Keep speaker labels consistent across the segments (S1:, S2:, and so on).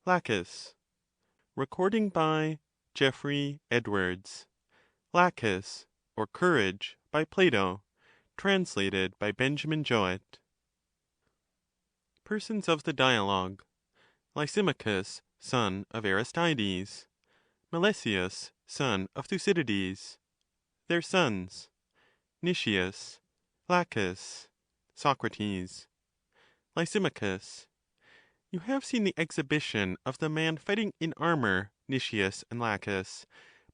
S1: Laches. Recording by Geoffrey Edwards. Laches, or Courage, by Plato. Translated by Benjamin Jowett. Persons of the Dialogue. Lysimachus, son of Aristides. Melesias, son of Thucydides. Their sons. Nicias. Laches. Socrates. Lysimachus. You have seen the exhibition of the man fighting in armor, Nicias and Laches,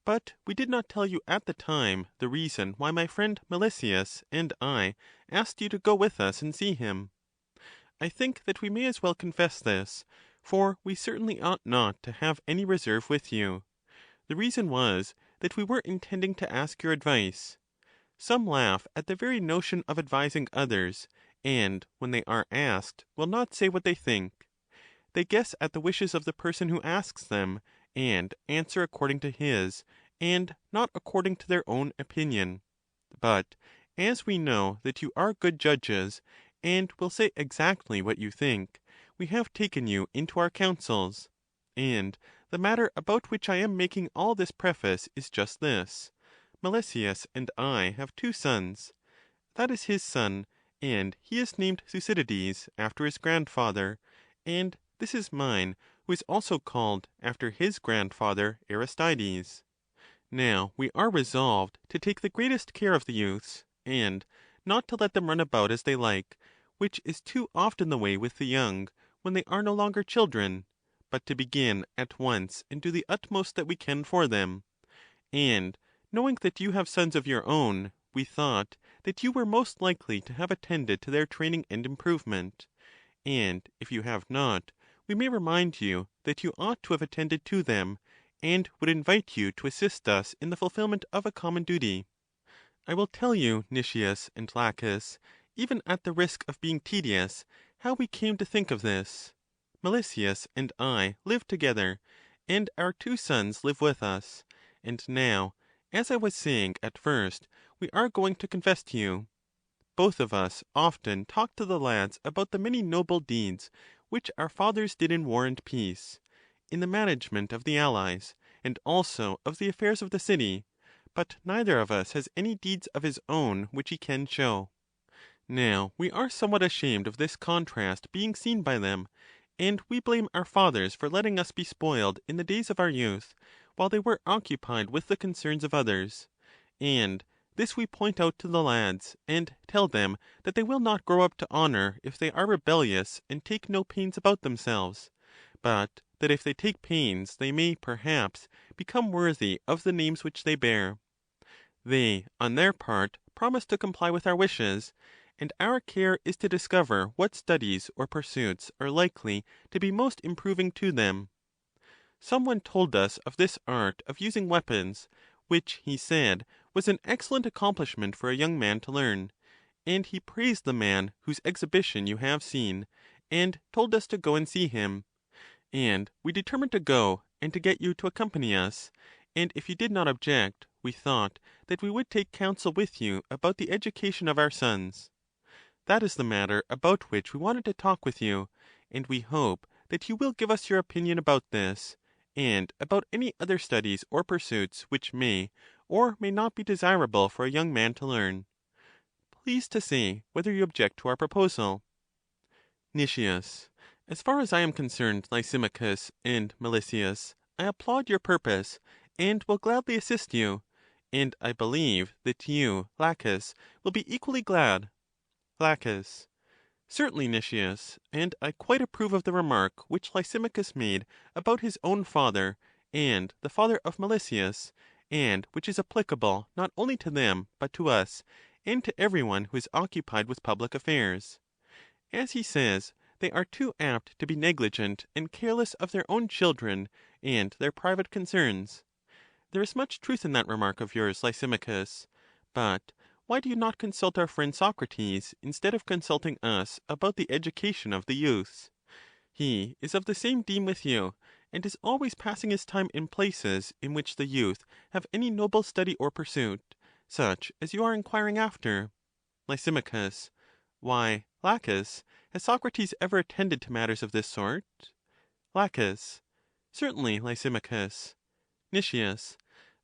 S1: but we did not tell you at the time the reason why my friend Melesias and I asked you to go with us and see him. I think that we may as well confess this, for we certainly ought not to have any reserve with you. The reason was that we were intending to ask your advice. Some laugh at the very notion of advising others, and, when they are asked, will not say what they think. They guess at the wishes of the person who asks them, and answer according to his, and not according to their own opinion. But as we know that you are good judges, and will say exactly what you think, we have taken you into our counsels. And the matter about which I am making all this preface is just this: Melesias and I have two sons. That is his son, and he is named Thucydides after his grandfather, and this is mine, who is also called after his grandfather Aristides. Now we are resolved to take the greatest care of the youths, and not to let them run about as they like, which is too often the way with the young, when they are no longer children, but to begin at once and do the utmost that we can for them. And knowing that you have sons of your own, we thought that you were most likely to have attended to their training and improvement. And if you have not, we may remind you that you ought to have attended to them, and would invite you to assist us in the fulfillment of a common duty. I will tell you, Nicias and Laches, even at the risk of being tedious, how we came to think of this. Melesias and I live together, and our two sons live with us. And now, as I was saying at first, we are going to confess to you. Both of us often talk to the lads about the many noble deeds which our fathers did in war and peace, in the management of the allies, and also of the affairs of the city, but neither of us has any deeds of his own which he can show. Now we are somewhat ashamed of this contrast being seen by them, and we blame our fathers for letting us be spoiled in the days of our youth, while they were occupied with the concerns of others. And this we point out to the lads, and tell them that they will not grow up to honor if they are rebellious and take no pains about themselves, but that if they take pains they may, perhaps, become worthy of the names which they bear. They, on their part, promise to comply with our wishes, and our care is to discover what studies or pursuits are likely to be most improving to them. Some one told us of this art of using weapons, which, he said, was an excellent accomplishment for a young man to learn, and he praised the man whose exhibition you have seen, and told us to go and see him. And we determined to go, and to get you to accompany us, and if you did not object, we thought that we would take counsel with you about the education of our sons. That is the matter about which we wanted to talk with you, and we hope that you will give us your opinion about this, and about any other studies or pursuits which may or may not be desirable for a young man to learn. Please to say whether you object to our proposal. Nicias. As far as I am concerned, Lysimachus and Melesias, I applaud your purpose, and will gladly assist you, and I believe that you, Laches, will be equally glad. Laches. Certainly, Nicias, and I quite approve of the remark which Lysimachus made about his own father, and the father of Melesias, and which is applicable not only to them, but to us, and to every one who is occupied with public affairs. As he says, they are too apt to be negligent and careless of their own children and their private concerns. There is much truth in that remark of yours, Lysimachus. But why do you not consult our friend Socrates, instead of consulting us about the education of the youths? He is of the same deme with you, and is always passing his time in places in which the youth have any noble study or pursuit, such as you are inquiring after. Lysimachus. Why, Laches, has Socrates ever attended to matters of this sort? Laches. Certainly, Lysimachus. Nicias.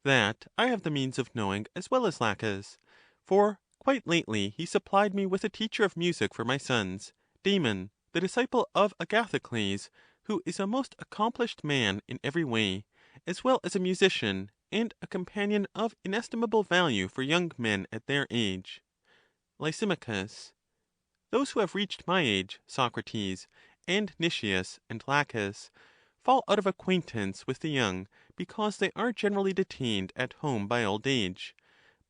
S1: That I have the means of knowing as well as Laches. For quite lately he supplied me with a teacher of music for my sons, Damon, the disciple of Agathocles, who is a most accomplished man in every way, as well as a musician, and a companion of inestimable value for young men at their age. Lysimachus. Those who have reached my age, Socrates, and Nicias and Laches, fall out of acquaintance with the young, because they are generally detained at home by old age.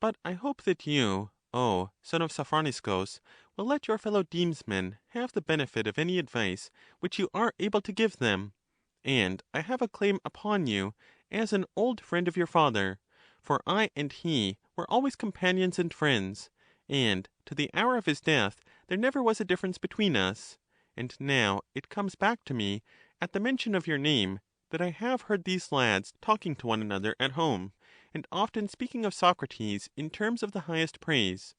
S1: But I hope that you, O son of Sophroniscus, will let your fellow demesmen have the benefit of any advice which you are able to give them. And I have a claim upon you as an old friend of your father, for I and he were always companions and friends, and to the hour of his death there never was a difference between us. And now it comes back to me, at the mention of your name, that I have heard these lads talking to one another at home, and often speaking of Socrates in terms of the highest praise.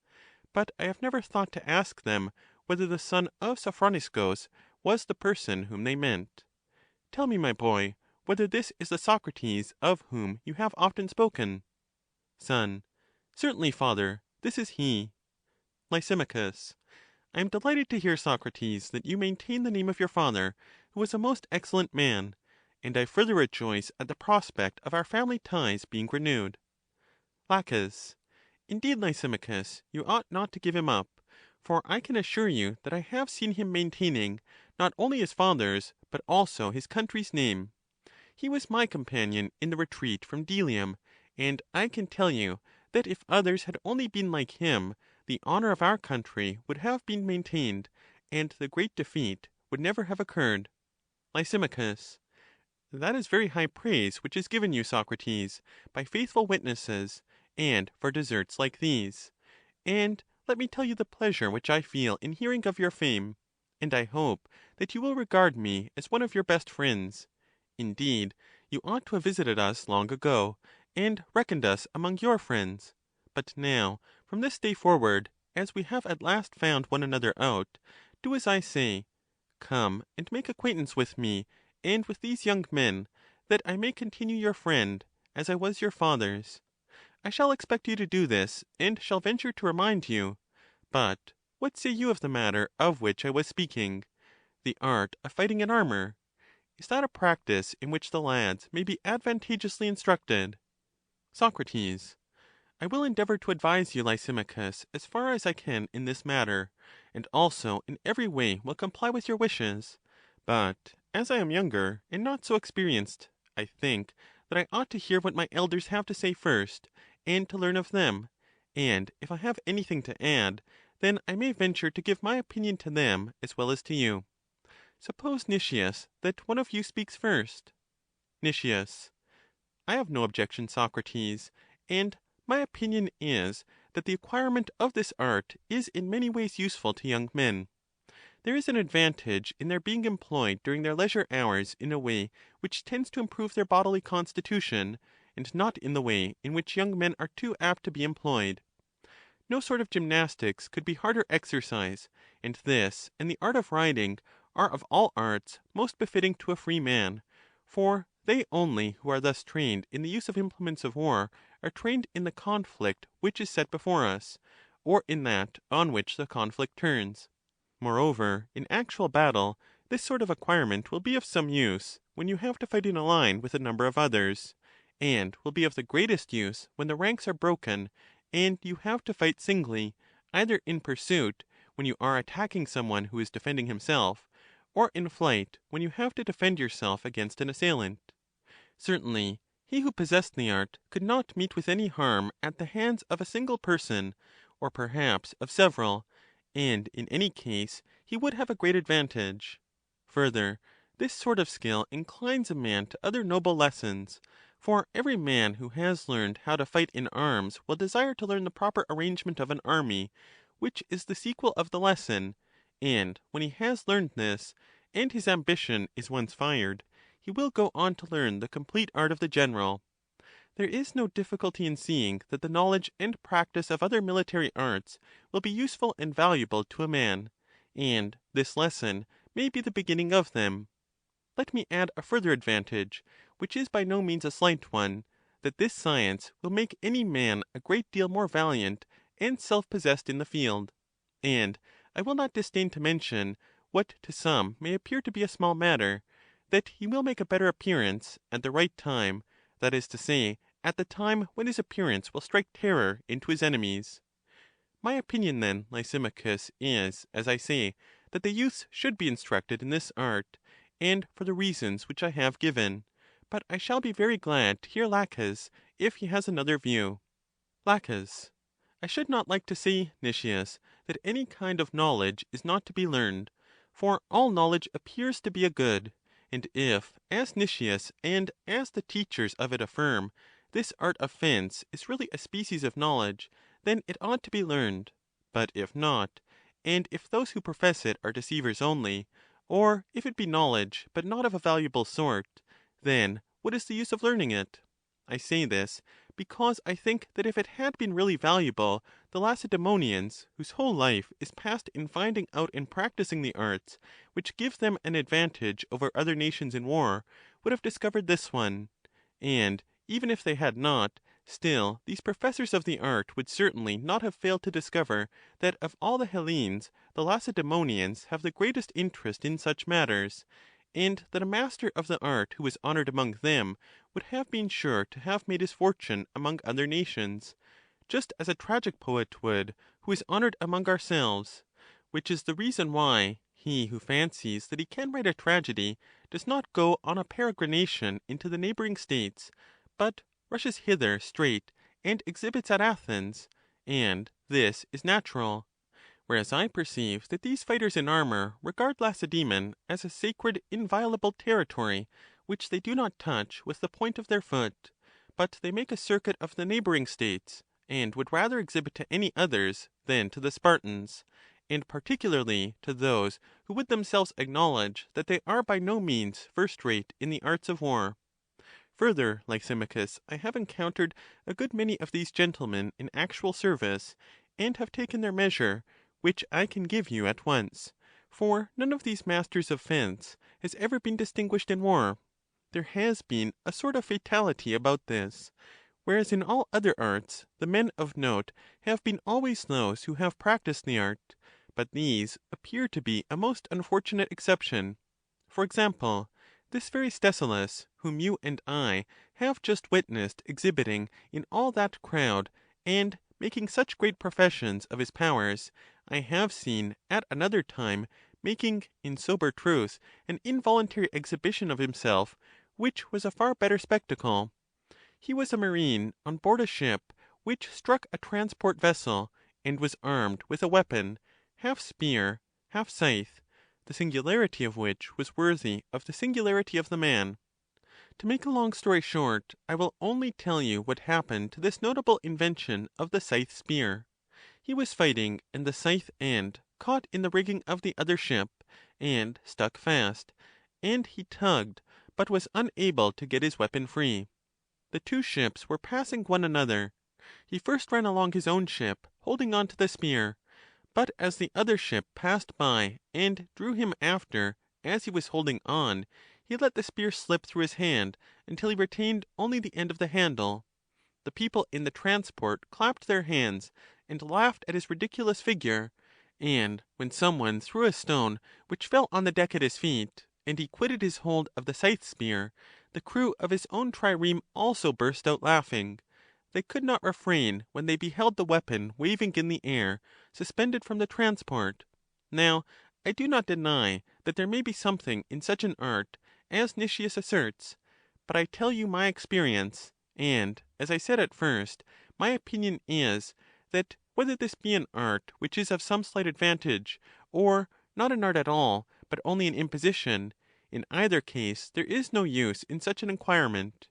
S1: But I have never thought to ask them whether the son of Sophroniscus was the person whom they meant. Tell me, my boy, whether this is the Socrates of whom you have often spoken. Son. Certainly, father, this is he. Lysimachus. I am delighted to hear, Socrates, that you maintain the name of your father, who was a most excellent man, and I further rejoice at the prospect of our family ties being renewed. Laches. Indeed, Lysimachus, you ought not to give him up, for I can assure you that I have seen him maintaining not only his father's, but also his country's name. He was my companion in the retreat from Delium, and I can tell you that if others had only been like him, the honor of our country would have been maintained, and the great defeat would never have occurred. Lysimachus. That is very high praise which is given you, Socrates, by faithful witnesses, and for deserts like these. And let me tell you the pleasure which I feel in hearing of your fame, and I hope that you will regard me as one of your best friends. Indeed, you ought to have visited us long ago, and reckoned us among your friends. But now, from this day forward, as we have at last found one another out, do as I say. Come and make acquaintance with me, and with these young men, that I may continue your friend, as I was your father's. I shall expect you to do this, and shall venture to remind you. But what say you of the matter of which I was speaking, the art of fighting in armor? Is that a practice in which the lads may be advantageously instructed? Socrates. I will endeavor to advise you, Lysimachus, as far as I can in this matter, and also in every way will comply with your wishes. But as I am younger, and not so experienced, I think that I ought to hear what my elders have to say first, and to learn of them, and if I have anything to add, then I may venture to give my opinion to them as well as to you. Suppose, Nicias, that one of you speaks first. Nicias. I have no objection, Socrates, and my opinion is that the acquirement of this art is in many ways useful to young men. There is an advantage in their being employed during their leisure hours in a way which tends to improve their bodily constitution, and not in the way in which young men are too apt to be employed. No sort of gymnastics could be harder exercise, and this and the art of riding are of all arts most befitting to a free man, for they only who are thus trained in the use of implements of war are trained in the conflict which is set before us, or in that on which the conflict turns. Moreover, in actual battle, this sort of acquirement will be of some use when you have to fight in a line with a number of others, and will be of the greatest use when the ranks are broken, and you have to fight singly, either in pursuit, when you are attacking some one who is defending himself, or in flight, when you have to defend yourself against an assailant. Certainly, he who possessed the art could not meet with any harm at the hands of a single person, or perhaps of several, and in any case he would have a great advantage. Further, this sort of skill inclines a man to other noble lessons, for every man who has learned how to fight in arms will desire to learn the proper arrangement of an army, which is the sequel of the lesson, and when he has learned this, and his ambition is once fired, he will go on to learn the complete art of the general. There is no difficulty in seeing that the knowledge and practice of other military arts will be useful and valuable to a man, and this lesson may be the beginning of them. let me add a further advantage, which is by no means a slight one, that this science will make any man a great deal more valiant and self-possessed in the field. And I will not disdain to mention, what to some may appear to be a small matter, that he will make a better appearance at the right time, that is to say, at the time when his appearance will strike terror into his enemies. My opinion, then, Lysimachus, is, as I say, that the youths should be instructed in this art, and for the reasons which I have given. But I shall be very glad to hear Laches, if he has another view. Laches. I should not like to say, Nicias, that any kind of knowledge is not to be learned, for all knowledge appears to be a good; and if, as Nicias and as the teachers of it affirm, this art of fence is really a species of knowledge, then it ought to be learned; but if not, and if those who profess it are deceivers only, or if it be knowledge, but not of a valuable sort, then what is the use of learning it? I say this, because I think that if it had been really valuable, the Lacedaemonians, whose whole life is passed in finding out and practising the arts which give them an advantage over other nations in war, would have discovered this one; and even if they had not, still these professors of the art would certainly not have failed to discover that of all the Hellenes the Lacedaemonians have the greatest interest in such matters, and that a master of the art who was honored among them would have been sure to have made his fortune among other nations, just as a tragic poet would, who is honored among ourselves; which is the reason why he who fancies that he can write a tragedy does not go on a peregrination into the neighboring states, but rushes hither straight and exhibits at Athens, and this is natural. Whereas I perceive that these fighters in armor regard Lacedaemon as a sacred inviolable territory, which they do not touch with the point of their foot, but they make a circuit of the neighboring states, and would rather exhibit to any others than to the Spartans, and particularly to those who would themselves acknowledge that they are by no means first rate in the arts of war. Further, Lysimachus, I have encountered a good many of these gentlemen in actual service, and have taken their measure, which I can give you at once; for none of these masters of fence has ever been distinguished in war. There has been a sort of fatality about this; whereas in all other arts the men of note have been always those who have practised the art, but these appear to be a most unfortunate exception. For example, this very Stesilaus, whom you and I have just witnessed exhibiting in all that crowd, and making such great professions of his powers, I have seen at another time making, in sober truth, an involuntary exhibition of himself, which was a far better spectacle. He was a marine on board a ship which struck a transport vessel, and was armed with a weapon, half spear, half scythe, the singularity of which was worthy of the singularity of the man. To make a long story short, I will only tell you what happened to this notable invention of the scythe spear. He was fighting, and the scythe end caught in the rigging of the other ship, and stuck fast, and he tugged, but was unable to get his weapon free. The two ships were passing one another. He first ran along his own ship, holding on to the spear; but as the other ship passed by and drew him after as he was holding on, he let the spear slip through his hand until he retained only the end of the handle. The people in the transport clapped their hands, and laughed at his ridiculous figure; and when some one threw a stone, which fell on the deck at his feet, and he quitted his hold of the scythe spear, the crew of his own trireme also burst out laughing. They could not refrain when they beheld the weapon waving in the air, suspended from the transport. Now, I do not deny that there may be something in such an art, as Nicias asserts; but I tell you my experience, and, as I said at first, my opinion is, that whether this be an art which is of some slight advantage, or not an art at all, but only an imposition, in either case there is no use in such an enquirement.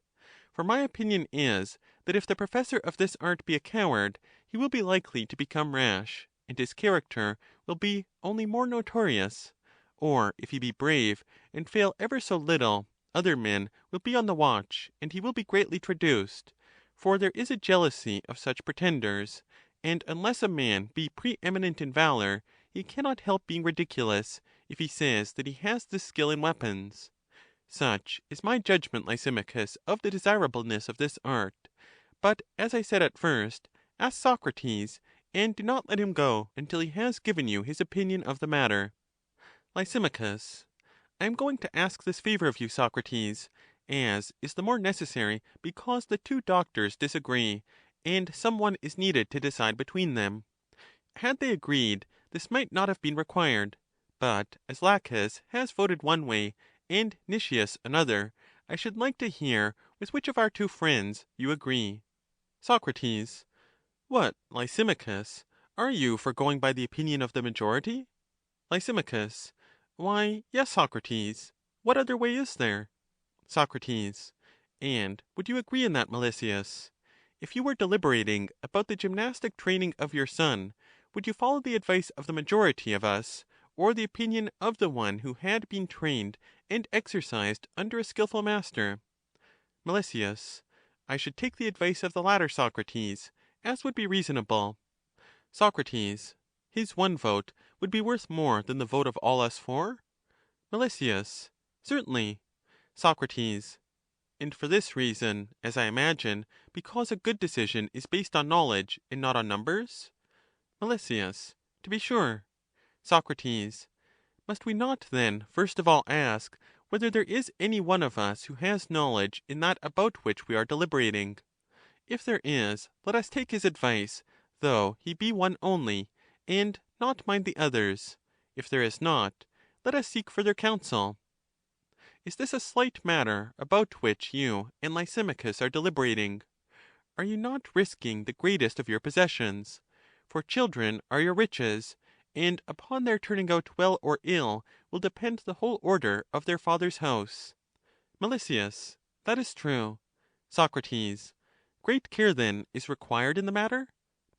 S1: For my opinion is, that if the professor of this art be a coward, he will be likely to become rash, and his character will be only more notorious; or if he be brave, and fail ever so little, other men will be on the watch, and he will be greatly traduced; for there is a jealousy of such pretenders, and unless a man be preeminent in valour, he cannot help being ridiculous, if he says that he has this skill in weapons. Such is my judgment, Lysimachus, of the desirableness of this art. But, as I said at first, ask Socrates, and do not let him go until he has given you his opinion of the matter. Lysimachus. I am going to ask this favor of you, Socrates, as is the more necessary because the two doctors disagree, and some one is needed to decide between them. Had they agreed, this might not have been required. But as Laches has voted one way, and Nicias another, I should like to hear with which of our two friends you agree. Socrates. What, Lysimachus, are you for going by the opinion of the majority? Lysimachus. Why, yes, Socrates. What other way is there? Socrates. And would you agree in that, Melesias? If you were deliberating about the gymnastic training of your son, would you follow the advice of the majority of us, or the opinion of the one who had been trained and exercised under a skilful master? Melesias. I should take the advice of the latter, Socrates, as would be reasonable. Socrates. His one vote would be worth more than the vote of all us four? Melesias. Certainly. Socrates. And for this reason, as I imagine, because a good decision is based on knowledge and not on numbers? Melesias. To be sure. Socrates. Must we not then first of all ask whether there is any one of us who has knowledge in that about which we are deliberating? If there is, let us take his advice, though he be one only, and not mind the others. If there is not, let us seek further counsel. Is this a slight matter about which you and Lysimachus are deliberating? Are you not risking the greatest of your possessions? For children are your riches, and upon their turning out well or ill will depend the whole order of their father's house. Melesias. That is true. Socrates. Great care, then, is required in the matter?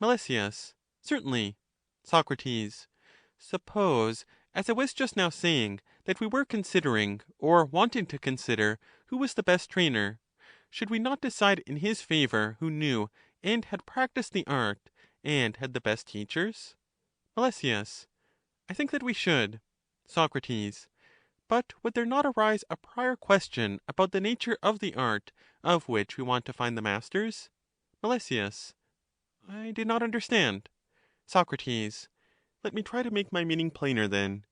S1: Melesias. Certainly. Socrates. Suppose, as I was just now saying, that we were considering, or wanting to consider, who was the best trainer. Should we not decide in his favor who knew and had practiced the art, and had the best teachers? Melesias. I think that we should. Socrates. But would there not arise a prior question about the nature of the art of which we want to find the masters? Melesias. I do not understand. Socrates. Let me try to make my meaning plainer then.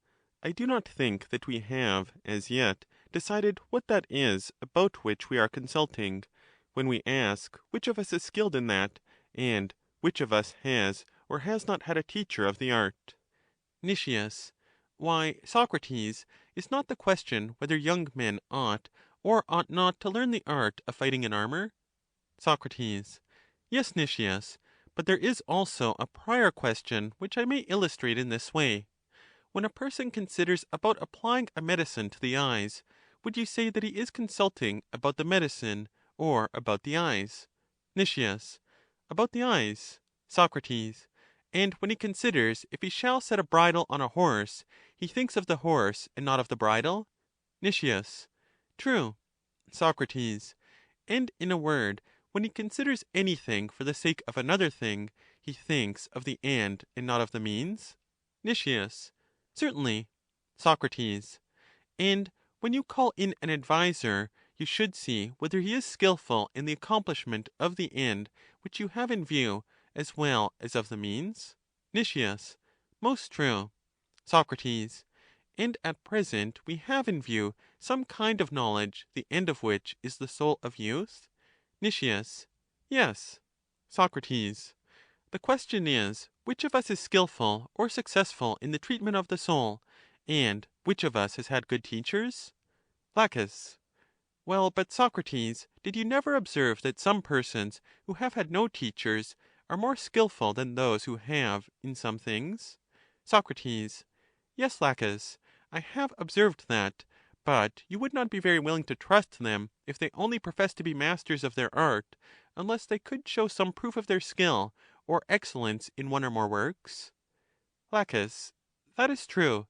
S1: I do not think that we have, as yet, decided what that is about which we are consulting, when we ask which of us is skilled in that, and which of us has or has not had a teacher of the art. Nicias. Why, Socrates, is not the question whether young men ought or ought not to learn the art of fighting in armor? Socrates. Yes, Nicias, but there is also a prior question which I may illustrate in this way. When a person considers about applying a medicine to the eyes, would you say that he is consulting about the medicine or about the eyes? Nicias. About the eyes. Socrates. And when he considers if he shall set a bridle on a horse, he thinks of the horse and not of the bridle? Nicias. True. Socrates. And in a word, when he considers anything for the sake of another thing, he thinks of the end and not of the means? Nicias. Certainly. Socrates. And when you call in an adviser, you should see whether he is skilful in the accomplishment of the end which you have in view, as well as of the means? Nicias. Most true. Socrates. And at present we have in view some kind of knowledge, the end of which is the soul of youth? Nicias. Yes. Socrates. The question is, which of us is skilful or successful in the treatment of the soul, and which of us has had good teachers? Laches. Well, but Socrates, did you never observe that some persons who have had no teachers are more skilful than those who have in some things? Socrates. Yes, Laches, I have observed that, but you would not be very willing to trust them if they only professed to be masters of their art, unless they could show some proof of their skill or excellence in one or more works? Laches. That is true.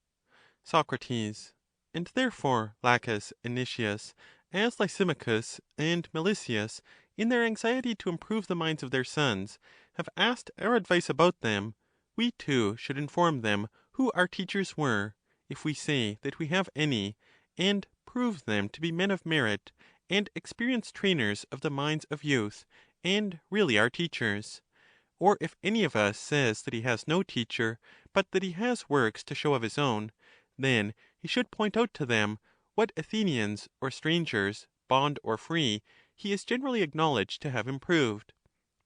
S1: Socrates. And therefore, Laches and Nicias, as Lysimachus and Melesias, in their anxiety to improve the minds of their sons, have asked our advice about them, we too should inform them who our teachers were, if we say that we have any, and prove them to be men of merit, and experienced trainers of the minds of youth, and really our teachers. Or if any of us says that he has no teacher, but that he has works to show of his own, then he should point out to them what Athenians or strangers, bond or free, he is generally acknowledged to have improved.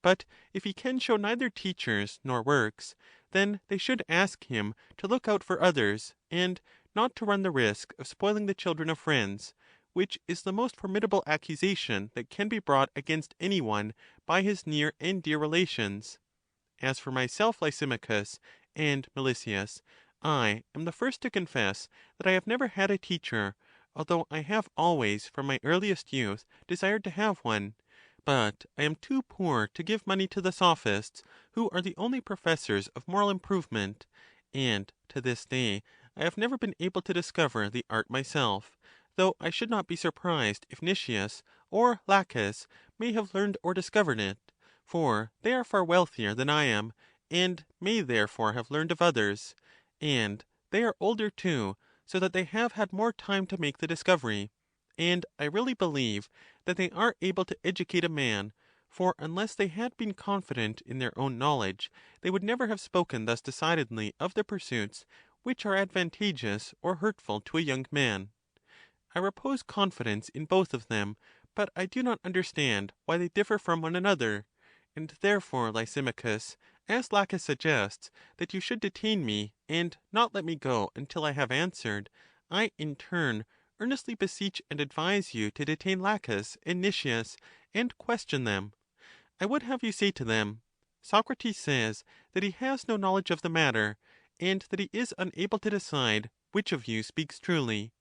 S1: But if he can show neither teachers nor works, then they should ask him to look out for others, and not to run the risk of spoiling the children of friends, which is the most formidable accusation that can be brought against any one by his near and dear relations. As for myself, Lysimachus and Melesias, I am the first to confess that I have never had a teacher, although I have always from my earliest youth desired to have one. But I am too poor to give money to the Sophists, who are the only professors of moral improvement, and to this day I have never been able to discover the art myself, though I should not be surprised if Nicias or Laches may have learned or discovered it, for they are far wealthier than I am, and may therefore have learned of others, and they are older too, so that they have had more time to make the discovery, and I really believe that they are able to educate a man, for unless they had been confident in their own knowledge, they would never have spoken thus decidedly of the pursuits which are advantageous or hurtful to a young man. I repose confidence in both of them, but I do not understand why they differ from one another. And therefore, Lysimachus, as Laches suggests that you should detain me, and not let me go until I have answered, I in turn earnestly beseech and advise you to detain Laches and Nicias, and question them. I would have you say to them, Socrates says that he has no knowledge of the matter, and that he is unable to decide which of you speaks truly.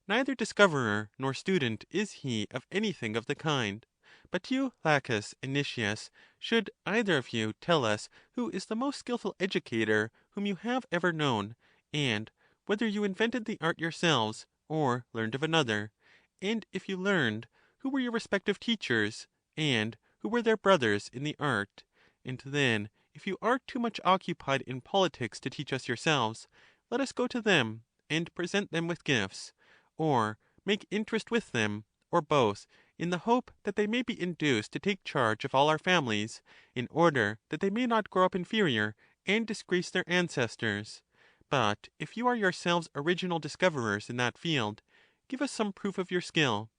S1: Neither discoverer nor student is he of anything of the kind. But you, Laches and Nicias, should either of you tell us who is the most skilful educator whom you have ever known, and whether you invented the art yourselves, or learned of another; and if you learned, who were your respective teachers, and who were their brothers in the art; and then, if you are too much occupied in politics to teach us yourselves, let us go to them, and present them with gifts, or make interest with them, or both, in the hope that they may be induced to take charge of all our families, in order that they may not grow up inferior, and disgrace their ancestors. But if you are yourselves original discoverers in that field, give us some proof of your skill.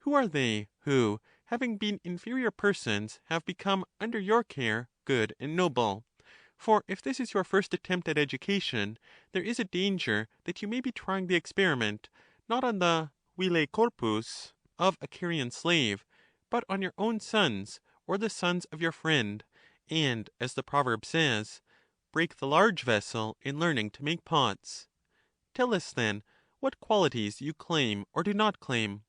S1: Who are they who, having been inferior persons, have become, under your care, good and noble? For if this is your first attempt at education, there is a danger that you may be trying the experiment, not on the vile corpus of a Carian slave, but on your own sons, or the sons of your friend, and, as the proverb says, break the large vessel in learning to make pots. Tell us, then, what qualities you claim or do not claim.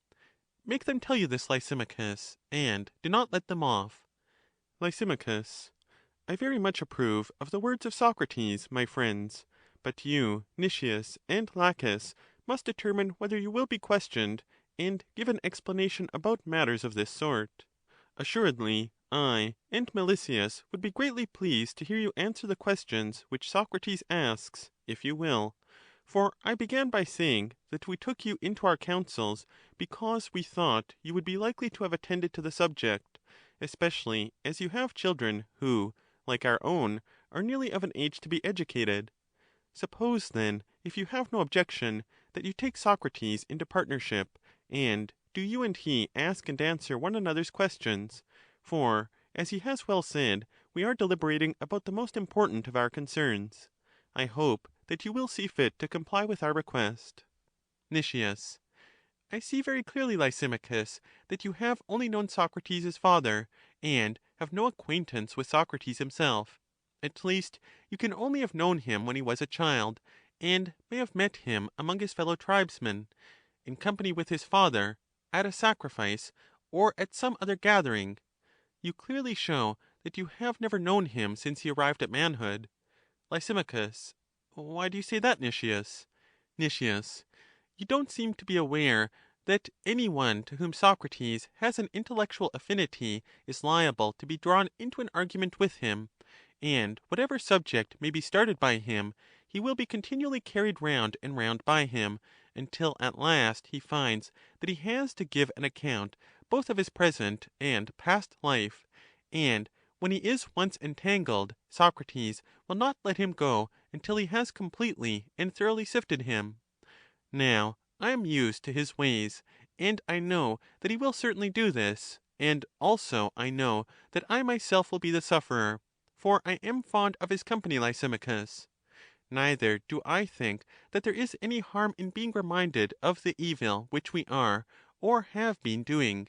S1: Make them tell you this, Lysimachus, and do not let them off. Lysimachus. I very much approve of the words of Socrates, my friends, but you, Nicias and Laches, must determine whether you will be questioned, and give an explanation about matters of this sort. Assuredly, I and Melesias would be greatly pleased to hear you answer the questions which Socrates asks, if you will. For I began by saying that we took you into our counsels because we thought you would be likely to have attended to the subject, especially as you have children who, like our own, are nearly of an age to be educated. Suppose, then, if you have no objection, that you take Socrates into partnership, and do you and he ask and answer one another's questions, for, as he has well said, we are deliberating about the most important of our concerns. I hope that you will see fit to comply with our request. Nicias. I see very clearly, Lysimachus, that you have only known Socrates' father, and have no acquaintance with Socrates himself. At least, you can only have known him when he was a child, and may have met him among his fellow tribesmen, in company with his father, at a sacrifice, or at some other gathering. You clearly show that you have never known him since he arrived at manhood. Lysimachus. Why do you say that, Nicias? Nicias. You don't seem to be aware that any one to whom Socrates has an intellectual affinity is liable to be drawn into an argument with him, and whatever subject may be started by him, he will be continually carried round and round by him, until at last he finds that he has to give an account both of his present and past life, and when he is once entangled, Socrates will not let him go until he has completely and thoroughly sifted him. Now I am used to his ways, and I know that he will certainly do this, and also I know that I myself will be the sufferer, for I am fond of his company, Lysimachus. Neither do I think that there is any harm in being reminded of the evil which we are, or have been doing.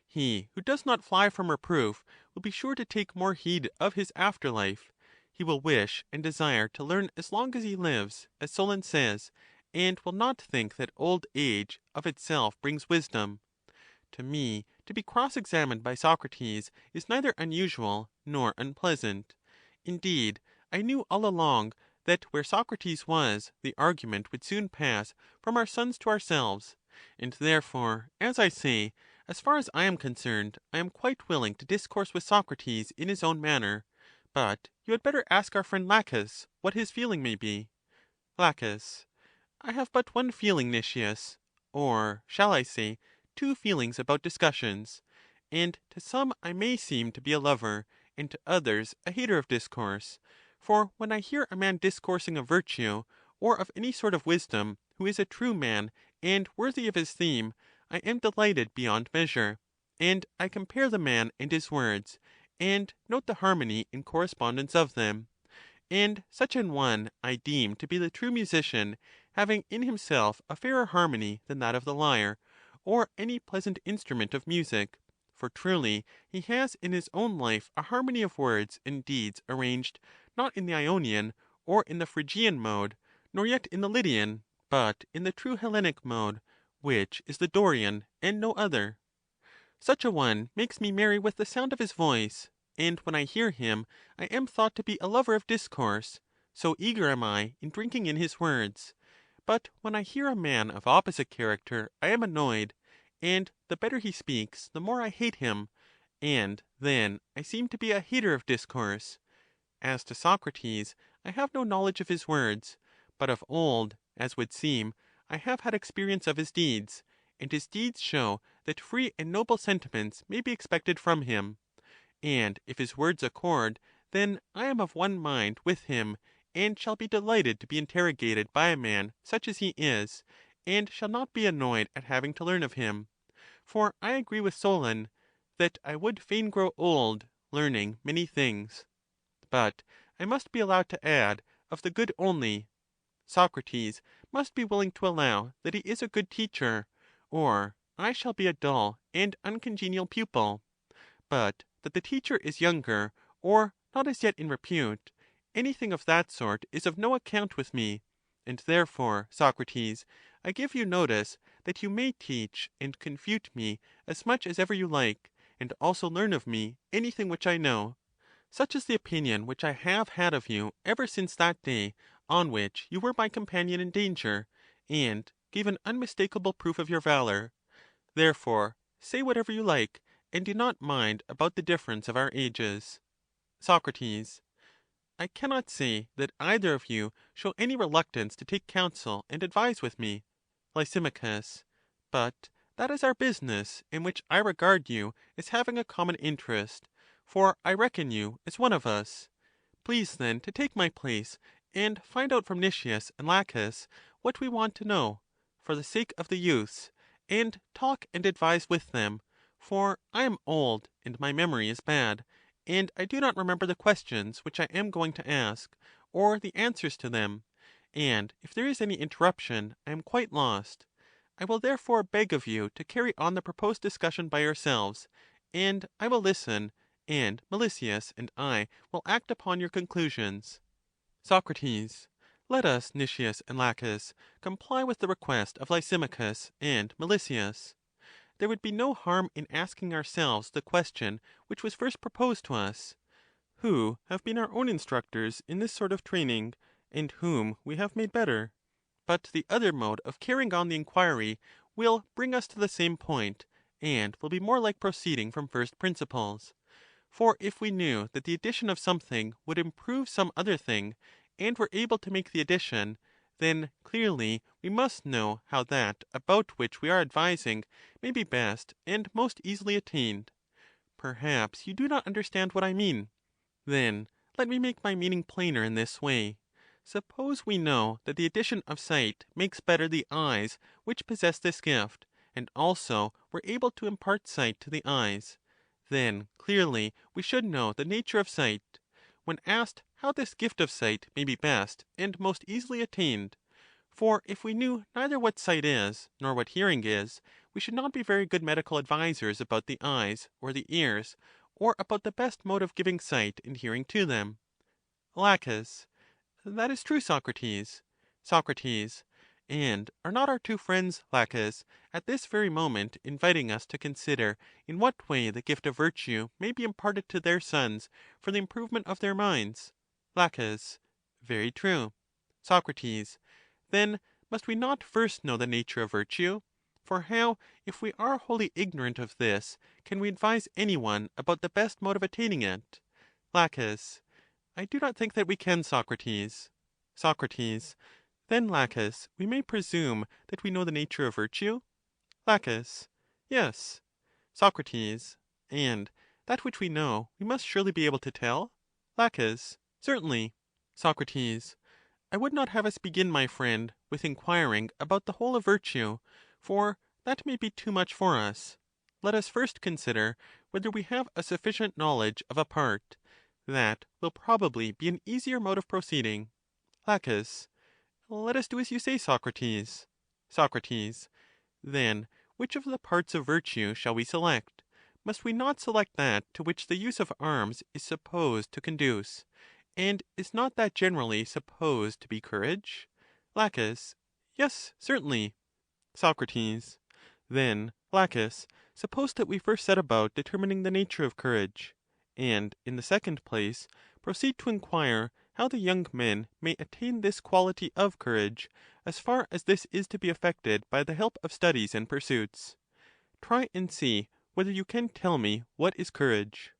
S1: He who does not fly from reproof will be sure to take more heed of his after life. He will wish and desire to learn as long as he lives, as Solon says, and will not think that old age of itself brings wisdom. To me, to be cross-examined by Socrates is neither unusual nor unpleasant. Indeed, I knew all along that where Socrates was, the argument would soon pass from our sons to ourselves. And therefore, as I say, as far as I am concerned, I am quite willing to discourse with Socrates in his own manner. But you had better ask our friend Laches what his feeling may be. Laches. I have but one feeling, Nicias, or shall I say, two feelings about discussions, and to some I may seem to be a lover, and to others a hater of discourse. For when I hear a man discoursing of virtue, or of any sort of wisdom, who is a true man and worthy of his theme, I am delighted beyond measure, and I compare the man and his words, and note the harmony and correspondence of them. And such an one I deem to be the true musician, having in himself a fairer harmony than that of the lyre, or any pleasant instrument of music. For truly he has in his own life a harmony of words and deeds arranged, not in the Ionian or in the Phrygian mode, nor yet in the Lydian, but in the true Hellenic mode, which is the Dorian, and no other. Such a one makes me merry with the sound of his voice, and when I hear him I am thought to be a lover of discourse, so eager am I in drinking in his words. But when I hear a man of opposite character I am annoyed, and the better he speaks the more I hate him, and then I seem to be a hater of discourse. As to Socrates, I have no knowledge of his words, but of old, as would seem, I have had experience of his deeds, and his deeds show that free and noble sentiments may be expected from him. And if his words accord, then I am of one mind with him, and shall be delighted to be interrogated by a man such as he is, and shall not be annoyed at having to learn of him. For I agree with Solon, that I would fain grow old, learning many things. But I must be allowed to add, of the good only. Socrates must be willing to allow that he is a good teacher, or I shall be a dull and uncongenial pupil. But that the teacher is younger, or not as yet in repute, anything of that sort is of no account with me, and therefore, Socrates, I give you notice that you may teach and confute me as much as ever you like, and also learn of me anything which I know. Such is the opinion which I have had of you ever since that day on which you were my companion in danger, and gave an unmistakable proof of your valor. Therefore say whatever you like, and do not mind about the difference of our ages. Soc. I cannot say that either of you show any reluctance to take counsel and advise with me. Lys. But that is our business, in which I regard you as having a common interest, for I reckon you as one of us. Please then to take my place, and find out from Nicias and Laches what we want to know, for the sake of the youths, and talk and advise with them, for I am old, and my memory is bad, and I do not remember the questions which I am going to ask, or the answers to them, and if there is any interruption I am quite lost. I will therefore beg of you to carry on the proposed discussion by yourselves, and I will listen, and Melesias and I will act upon your conclusions. Soc. Let us, Nicias and Laches, comply with the request of Lysimachus and Melesias. There would be no harm in asking ourselves the question which was first proposed to us: who have been our own instructors in this sort of training, and whom we have made better? But the other mode of carrying on the inquiry will bring us to the same point, and will be more like proceeding from first principles. For if we knew that the addition of something would improve some other thing, and were able to make the addition, then clearly we must know how that about which we are advising may be best and most easily attained. Perhaps you do not understand what I mean. Then let me make my meaning plainer in this way. Suppose we know that the addition of sight makes better the eyes which possess this gift, and also were able to impart sight to the eyes. Then clearly we should know the nature of sight, when asked how this gift of sight may be best and most easily attained. For if we knew neither what sight is, nor what hearing is, we should not be very good medical advisers about the eyes or the ears, or about the best mode of giving sight and hearing to them. Laches. That is true, Socrates. Socrates. And are not our two friends, Laches, at this very moment inviting us to consider in what way the gift of virtue may be imparted to their sons for the improvement of their minds? Laches. Very true. Socrates. Then must we not first know the nature of virtue? For how, if we are wholly ignorant of this, can we advise any one about the best mode of attaining it? Laches. I do not think that we can, Socrates. Socrates. Then, Laches, we may presume that we know the nature of virtue? Laches. Yes. Socrates. And that which we know we must surely be able to tell? Laches. Certainly. Socrates. I would not have us begin, my friend, with inquiring about the whole of virtue, for that may be too much for us. Let us first consider whether we have a sufficient knowledge of a part. That will probably be an easier mode of proceeding. Laches. Let us do as you say, Socrates. Socrates. Then which of the parts of virtue shall we select? Must we not select that to which the use of arms is supposed to conduce? And is not that generally supposed to be courage? Laches. Yes, certainly. Socrates. Then, Laches, suppose that we first set about determining the nature of courage, and, in the second place, proceed to inquire how the young men may attain this quality of courage, as far as this is to be effected by the help of studies and pursuits. Try and see whether you can tell me what is courage.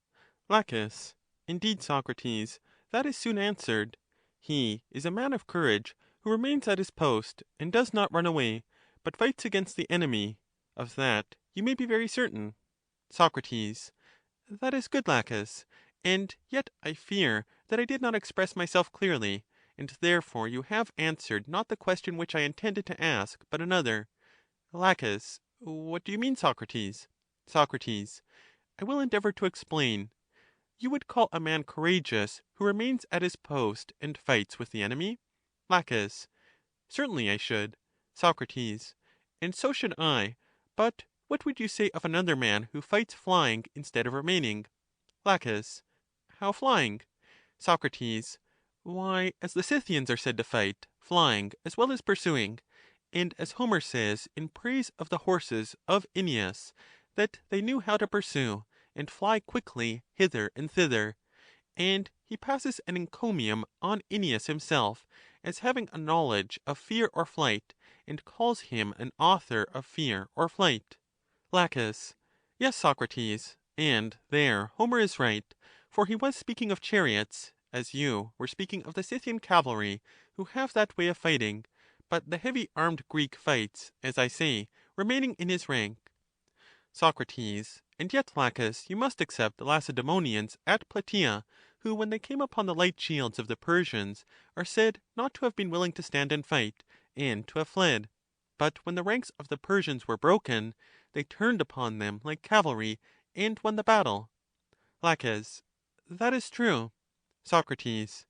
S1: Laches. Indeed, Socrates, that is soon answered. He is a man of courage who remains at his post, and does not run away, but fights against the enemy. Of that you may be very certain. Socrates. That is good, Laches, and yet I fear that I did not express myself clearly, and therefore you have answered not the question which I intended to ask, but another. Laches. What do you mean, Socrates? Socrates. I will endeavor to explain. You would call a man courageous who remains at his post and fights with the enemy? Laches. Certainly I should. Socrates. And so should I. But what would you say of another man who fights flying instead of remaining? Laches. How flying? Socrates. Why, as the Scythians are said to fight, flying as well as pursuing, and as Homer says in praise of the horses of Aeneas, that they knew how to pursue, and fly quickly hither and thither. And he passes an encomium on Aeneas himself, as having a knowledge of fear or flight, and calls him an author of fear or flight. Laches. Yes, Socrates, and there Homer is right, for he was speaking of chariots, as you were speaking of the Scythian cavalry, who have that way of fighting, but the heavy armed Greek fights, as I say, remaining in his rank. Socrates. And yet, Laches, you must except the Lacedaemonians at Plataea, who, when they came upon the light shields of the Persians, are said not to have been willing to stand and fight, and to have fled. But when the ranks of the Persians were broken, they turned upon them like cavalry, and won the battle. Laches. That is true. Socrates.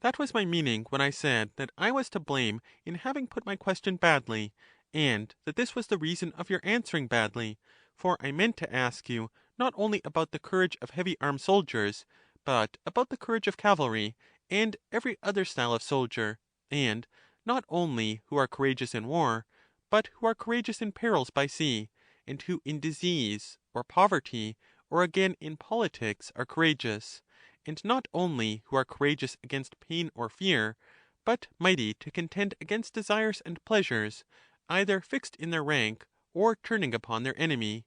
S1: That was my meaning when I said that I was to blame in having put my question badly, and that this was the reason of your answering badly. For I meant to ask you not only about the courage of heavy armed soldiers, but about the courage of cavalry, and every other style of soldier, and not only who are courageous in war, but who are courageous in perils by sea, and who in disease, or poverty, or again in politics are courageous, and not only who are courageous against pain or fear, but mighty to contend against desires and pleasures, either fixed in their rank, or turning upon their enemy.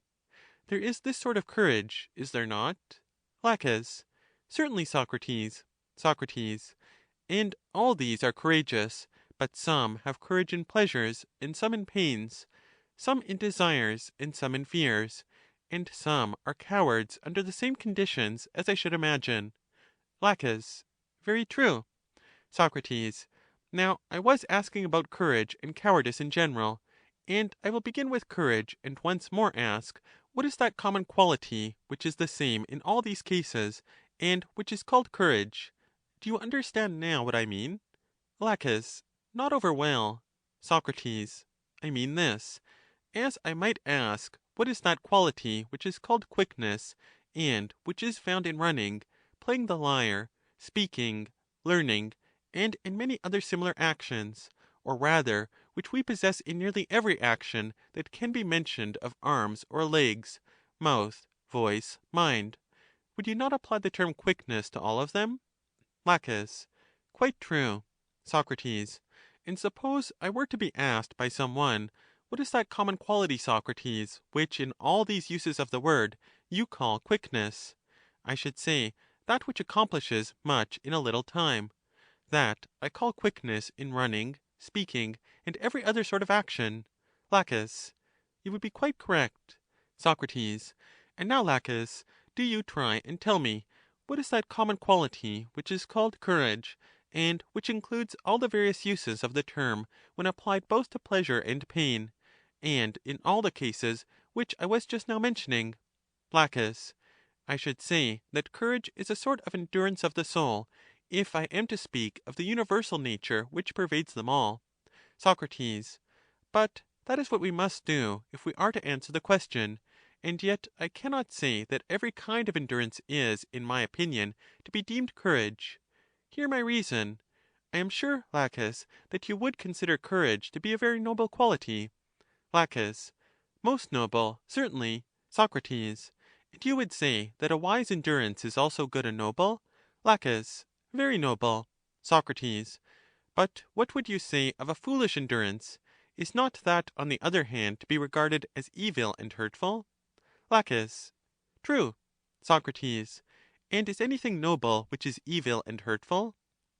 S1: There is this sort of courage, is there not? Laches. Certainly, Socrates. Socrates. And all these are courageous, But some have courage in pleasures, and some in pains, some in desires, and some in fears, and some are cowards under the same conditions, as I should imagine. Laches. Very true. Soc. Now I was asking about courage and cowardice in general, and I will begin with courage, and once more ask, what is that common quality which is the same in all these cases, and which is called courage? Do you understand now what I mean? Laches. Not over well. Soc. I mean this: as I might ask, what is that quality which is called quickness, and which is found in running, playing the lyre, speaking, learning, and in many other similar actions, or rather which we possess in nearly every action that can be mentioned of arms or legs, mouth, voice, mind? Would you not apply the term quickness to all of them? Laches. Quite true. Soc. And suppose I were to be asked by some one, what is that common quality, Socrates, which in all these uses of the word you call quickness? I should say, that which accomplishes much in a little time. That I call quickness in running, speaking, and every other sort of action. Laches. You would be quite correct. Soc. And now, Laches, do you try and tell me, what is that common quality which is called courage, and which includes all the various uses of the term when applied both to pleasure and pain, and in all the cases which I was just now mentioning? Laches. I should say that courage is a sort of endurance of the soul, if I am to speak of the universal nature which pervades them all. Soc. But that is what we must do if we are to answer the question, and yet I cannot say that every kind of endurance is, in my opinion, to be deemed courage. Hear my reason. I am sure, Laches, that you would consider courage to be a very noble quality. Laches. Most noble, certainly. Soc. And you would say that a wise endurance is also good and noble? Laches. Very noble. Soc. But what would you say of a foolish endurance? Is not that, on the other hand, to be regarded as evil and hurtful? Laches. True. Soc. And is anything noble which is evil and hurtful?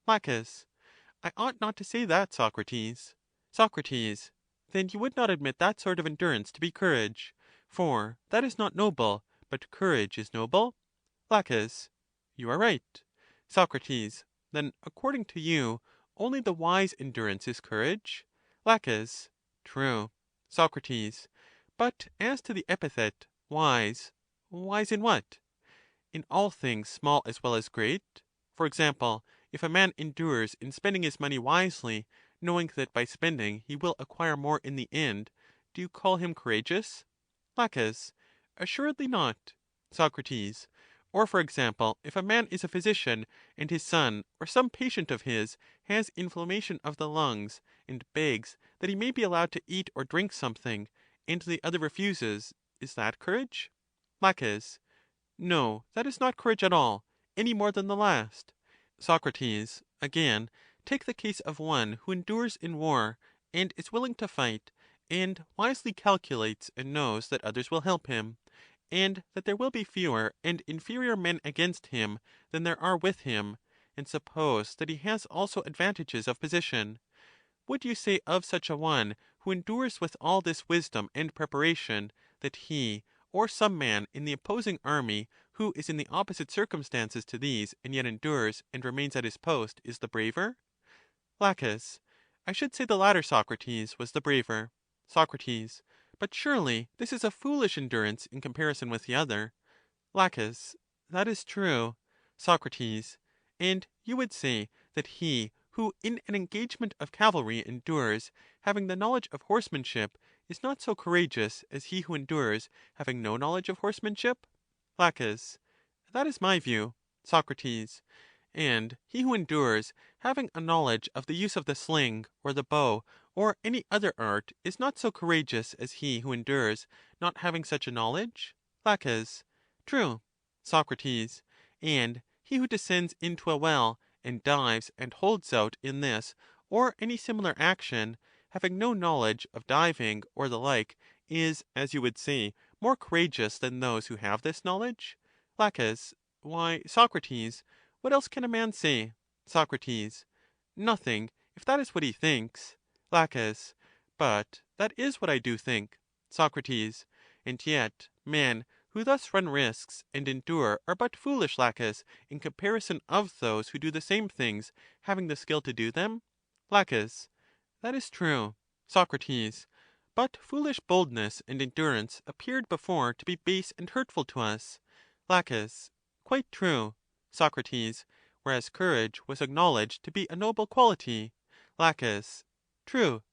S1: Laches. I ought not to say that, Socrates. Soc. Then you would not admit that sort of endurance to be courage, for that is not noble, but courage is noble? Laches. You are right. Soc. Then, according to you, only the wise endurance is courage? Laches. True. Soc. But as to the epithet wise, wise in what? In all things small as well as great? For example, if a man endures in spending his money wisely, knowing that by spending he will acquire more in the end, do you call him courageous? Laches. Assuredly not. Soc. Or, for example, if a man is a physician, and his son or some patient of his has inflammation of the lungs, and begs that he may be allowed to eat or drink something, and the other refuses, is that courage? Laches. No, that is not courage at all, any more than the last. Soc. Again, take the case of one who endures in war, and is willing to fight, and wisely calculates and knows that others will help him, and that there will be fewer and inferior men against him than there are with him, and suppose that he has also advantages of position. Would you say of such a one, who endures with all this wisdom and preparation, that he, or some man in the opposing army, who is in the opposite circumstances to these, and yet endures and remains at his post, is the braver? Laches. I should say the latter, Socrates, was the braver. Soc. But surely this is a foolish endurance in comparison with the other. Laches. That is true. Soc. And you would say that he who in an engagement of cavalry endures, having the knowledge of horsemanship, is not so courageous as he who endures, having no knowledge of horsemanship? Laches. That is my view. Soc. And he who endures, having a knowledge of the use of the sling, or the bow, or any other art, is not so courageous as he who endures, not having such a knowledge? Laches. True. Soc. And he who descends into a well, and dives and holds out in this, or any similar action, having no knowledge of diving or the like, is, as you would say, more courageous than those who have this knowledge? Laches. Why, Socrates, what else can a man say? Soc. Nothing, if that is what he thinks. Laches. But that is what I do think. Socrates. And yet men who thus run risks and endure are but foolish, Laches, in comparison of those who do the same things, having the skill to do them. Laches. That is true. Socrates. But foolish boldness and endurance appeared before to be base and hurtful to us. Laches. Quite true. Socrates. Whereas courage was acknowledged to be a noble quality. Laches. True.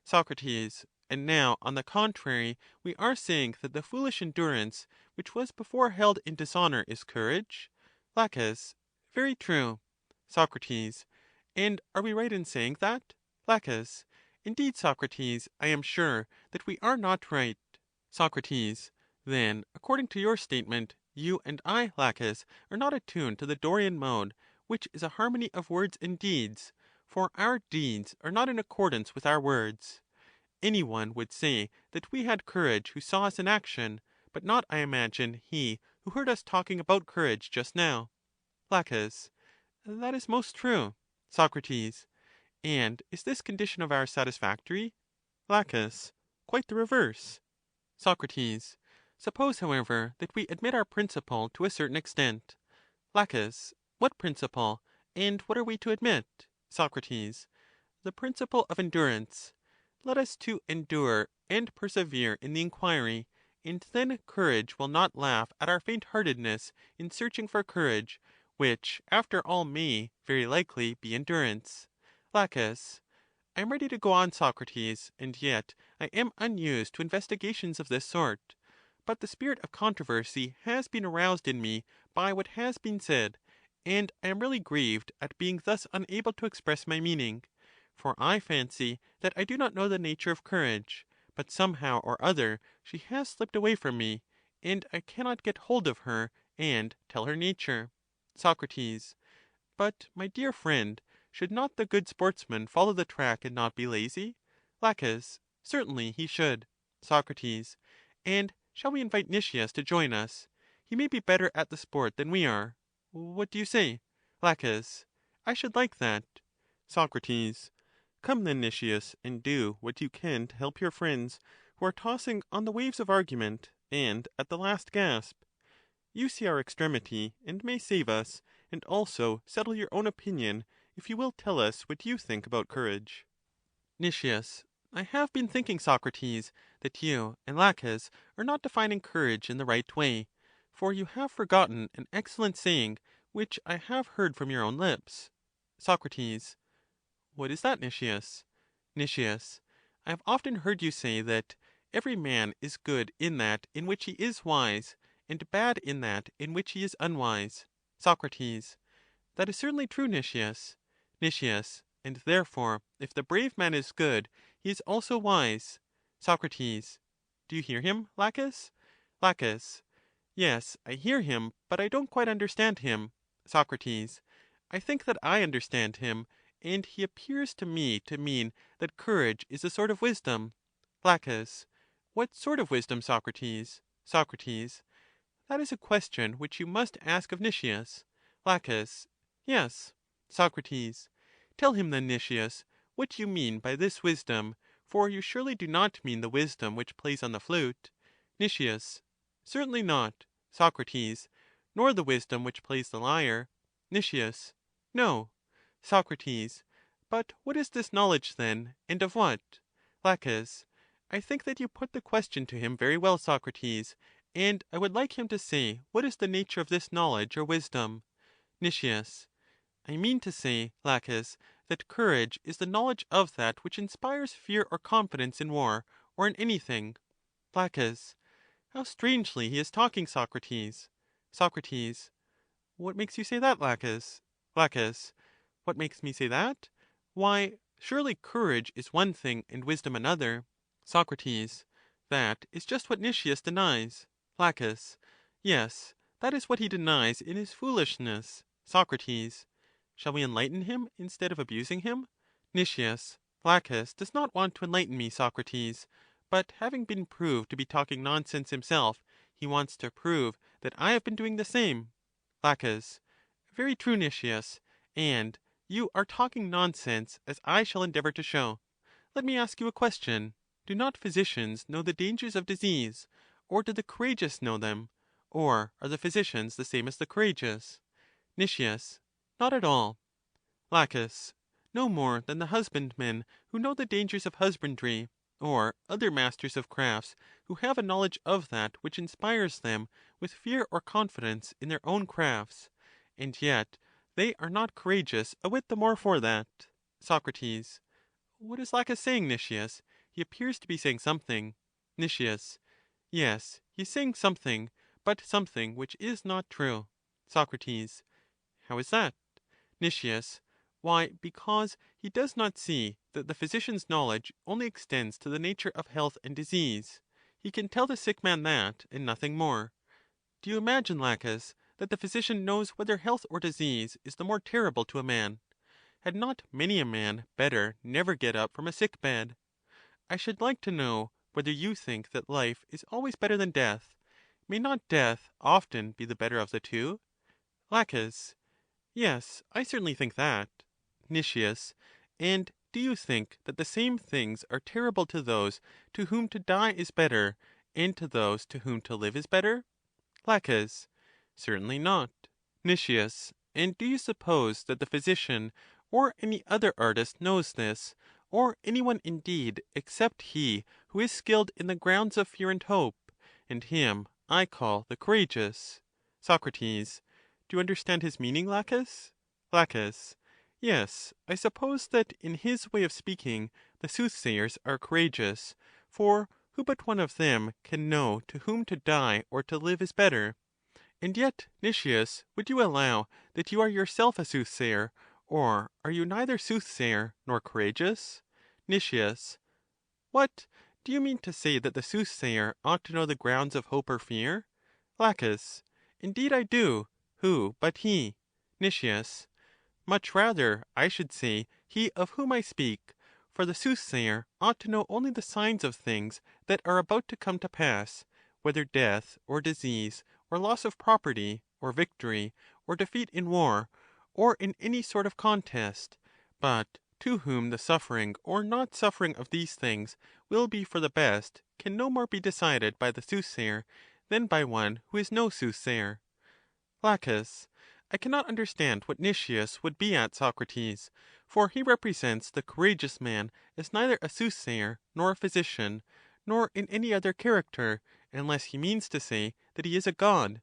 S1: Socrates. And now, on the contrary, we are saying that the foolish endurance, which was before held in dishonor, is courage? Laches. Very true. Socrates. And are we right in saying that? Laches. Indeed, Socrates, I am sure that we are not right. Socrates. Then, according to your statement, you and I, Laches, are not attuned to the Dorian mode, which is a harmony of words and deeds, for our deeds are not in accordance with our words. Any one would say that we had courage who saw us in action, but not, I imagine, he who heard us talking about courage just now. Laches. That is most true. Socrates. And is this condition of ours satisfactory? Laches. Quite the reverse. Socrates. Suppose, however, that we admit our principle to a certain extent. Laches. What principle? And what are we to admit? Socrates. The principle of endurance. Let us too endure and persevere in the inquiry, and then courage will not laugh at our faint-heartedness in searching for courage, which after all may, very likely, be endurance. Laches. I am ready to go on, Socrates, and yet I am unused to investigations of this sort. But the spirit of controversy has been aroused in me by what has been said, and I am really grieved at being thus unable to express my meaning. For I fancy that I do not know the nature of courage, but somehow or other she has slipped away from me, and I cannot get hold of her and tell her nature. Socrates. But, my dear friend, should not the good sportsman follow the track and not be lazy? Laches. Certainly he should. Socrates. And shall we invite Nicias to join us? He may be better at the sport than we are. What do you say? Laches. I should like that. Socrates. Come then, Nicias, and do what you can to help your friends, who are tossing on the waves of argument, and at the last gasp. You see our extremity, and may save us, and also settle your own opinion, if you will tell us what you think about courage. Nicias. I have been thinking, Socrates, that you and Laches are not defining courage in the right way, for you have forgotten an excellent saying, which I have heard from your own lips. Socrates. What is that, Nicias? Nicias. I have often heard you say that every man is good in that in which he is wise, and bad in that in which he is unwise. Socrates. That is certainly true, Nicias. Nicias. And therefore, if the brave man is good, he is also wise. Socrates. Do you hear him, Laches? Laches. Yes, I hear him, but I don't quite understand him. Socrates. I think that I understand him, and he appears to me to mean that courage is a sort of wisdom. Laches. What sort of wisdom, Socrates? Socrates. That is a question which you must ask of Nicias. Laches. Yes. Socrates. Tell him then, Nicias, what you mean by this wisdom, for you surely do not mean the wisdom which plays on the flute. Nicias. Certainly not. Socrates. Nor the wisdom which plays the lyre. Nicias. No. Socrates. But what is this knowledge then, and of what? Laches. I think that you put the question to him very well, Socrates, and I would like him to say what is the nature of this knowledge or wisdom. Nicias. I mean to say, Laches, that courage is the knowledge of that which inspires fear or confidence in war, or in anything. Laches. How strangely he is talking, Socrates. Socrates. What makes you say that, Laches? Laches. What makes me say that? Why, surely courage is one thing and wisdom another. Socrates. That is just what Nicias denies. Laches. Yes, that is what he denies in his foolishness. Socrates. Shall we enlighten him instead of abusing him? Nicias. Laches does not want to enlighten me, Socrates, but having been proved to be talking nonsense himself, he wants to prove that I have been doing the same. Laches. Very true, Nicias, and You are talking nonsense, as I shall endeavor to show. Let me ask you a question. Do not physicians know the dangers of disease, or do the courageous know them? Or are the physicians the same as the courageous? Nicias. Not at all. Laches. No more than the husbandmen who know the dangers of husbandry, or other masters of crafts who have a knowledge of that which inspires them with fear or confidence in their own crafts, and yet they are not courageous a whit the more for that. Socrates. What is Laches saying, Nicias? He appears to be saying something. Nicias. Yes, he is saying something, but something which is not true. Socrates. How is that? Nicias. Why, because he does not see that the physician's knowledge only extends to the nature of health and disease. He can tell the sick man that, and nothing more. Do you imagine, Laches, that the physician knows whether health or disease is the more terrible to a man? Had not many a man better never get up from a sick bed? I should like to know whether you think that life is always better than death. May not death often be the better of the two? Laches. Yes, I certainly think that. Nicias. And do you think that the same things are terrible to those to whom to die is better, and to those to whom to live is better? Laches. Certainly not. Nicias. And do you suppose that the physician or any other artist knows this, or any one indeed except he who is skilled in the grounds of fear and hope, and him I call the courageous? Socrates. Do you understand his meaning, Laches? Laches. Yes, I suppose that in his way of speaking the soothsayers are courageous, for who but one of them can know to whom to die or to live is better? And yet, Nicias, would you allow that you are yourself a soothsayer, or are you neither soothsayer nor courageous? Nicias. What? Do you mean to say that the soothsayer ought to know the grounds of hope or fear? Laches. Indeed I do. Who but he? Nicias. Much rather, I should say, he of whom I speak. For the soothsayer ought to know only the signs of things that are about to come to pass, whether death, or disease, or loss of property, or victory, or defeat in war, or in any sort of contest; but to whom the suffering or not suffering of these things will be for the best can no more be decided by the soothsayer than by one who is no soothsayer. Laches. I cannot understand what Nicias would be at, Socrates, for he represents the courageous man as neither a soothsayer nor a physician, nor in any other character, unless he means to say that he is a god.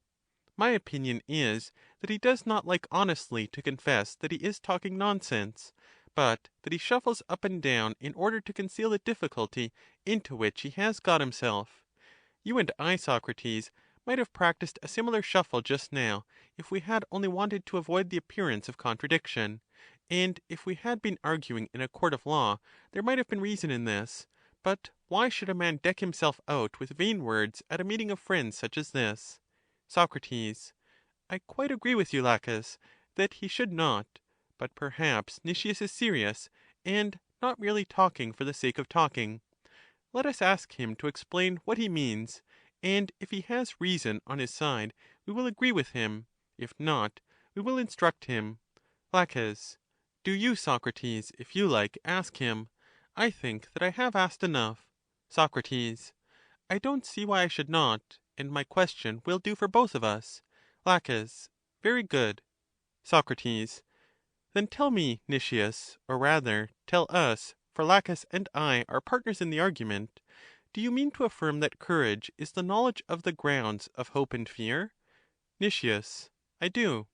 S1: My opinion is that he does not like honestly to confess that he is talking nonsense, but that he shuffles up and down in order to conceal the difficulty into which he has got himself. You and I, Socrates, might have practised a similar shuffle just now, if we had only wanted to avoid the appearance of contradiction; and if we had been arguing in a court of law, there might have been reason in this. But why should a man deck himself out with vain words at a meeting of friends such as this? Socrates. I quite agree with you, Laches, that he should not; but perhaps Nicias is serious, and not merely talking for the sake of talking. Let us ask him to explain what he means, and if he has reason on his side, we will agree with him; if not, we will instruct him. Laches. Do you, Socrates, if you like, ask him. I think that I have asked enough. Socrates. I don't see why I should not, and my question will do for both of us. Laches. Very good. Socrates. Then tell me, Nicias, or rather tell us, for Laches and I are partners in the argument, do you mean to affirm that courage is the knowledge of the grounds of hope and fear? Nicias. I do.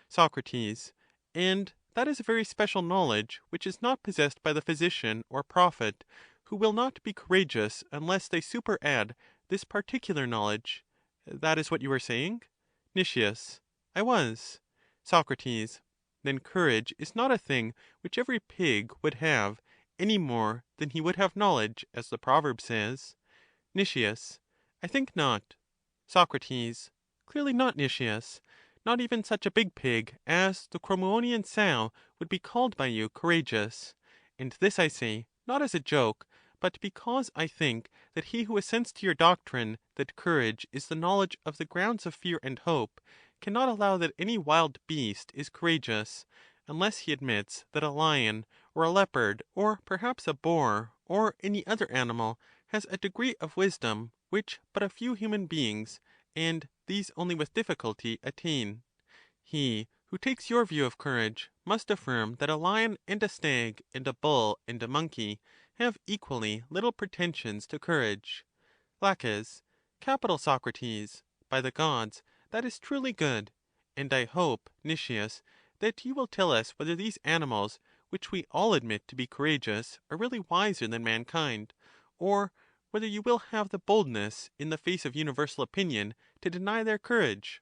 S1: Socrates. And that is a very special knowledge, which is not possessed by the physician or prophet, who will not be courageous unless they superadd this particular knowledge. That is what you were saying? Nicias. I was. Socrates. Then courage is not a thing which every pig would have, any more than he would have knowledge, as the proverb says. Nicias. I think not. Socrates. Clearly not, Nicias. Not even such a big pig as the Crommyonian sow would be called by you courageous. And this I say, not as a joke, but because I think that he who assents to your doctrine that courage is the knowledge of the grounds of fear and hope cannot allow that any wild beast is courageous, unless he admits that a lion, or a leopard, or perhaps a boar, or any other animal, has a degree of wisdom which but a few human beings, and these only with difficulty, attain. He who takes your view of courage must affirm that a lion and a stag and a bull and a monkey have equally little pretensions to courage. Laches. Capital, Socrates. By the gods, that is truly good. And I hope, Nicias, that you will tell us whether these animals, which we all admit to be courageous, are really wiser than mankind, or whether you will have the boldness, in the face of universal opinion, to deny their courage.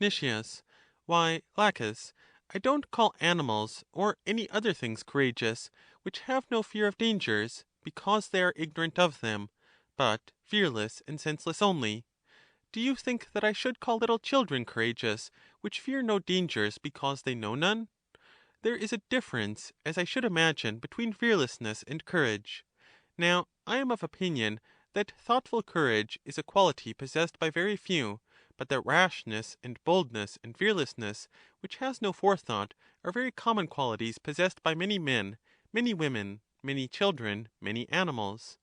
S1: Nicias. Why, Laches, I don't call animals or any other things courageous, which have no fear of dangers, because they are ignorant of them, but fearless and senseless only. Do you think that I should call little children courageous, which fear no dangers because they know none? There is a difference, as I should imagine, between fearlessness and courage. Now, I am of opinion that thoughtful courage is a quality possessed by very few, but that rashness and boldness and fearlessness, which has no forethought, are very common qualities possessed by many men, many women, many children, many animals.